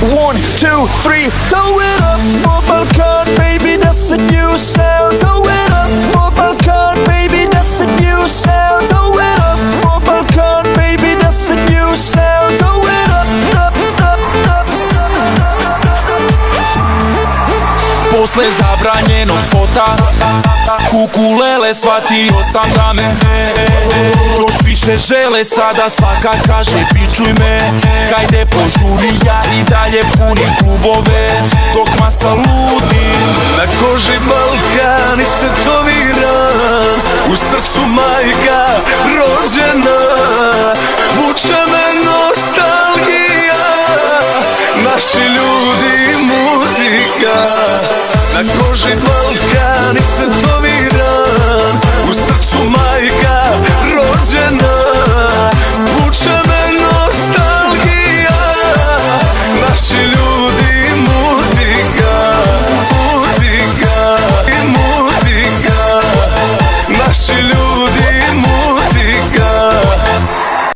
1, 2, 3. Throw it up for Balkan, baby, that's the new sound. Throw it up for Balkan, baby, that's the new sound. Throw it up for Balkan, baby, that's the new sound. Throw it up, up, up, up. Posle zabranjenog spota kukulele, shvatio sam da me još više žele. Sada svaka kaže pičuj me, kajde požuri, ja i dalje punim klubove dok masa ludi. Na koži Balkan istetoviran, u srcu majka rođena. Vuče me nostalgija, naši ljudi i muzika. Na koži Balkan istetoviran,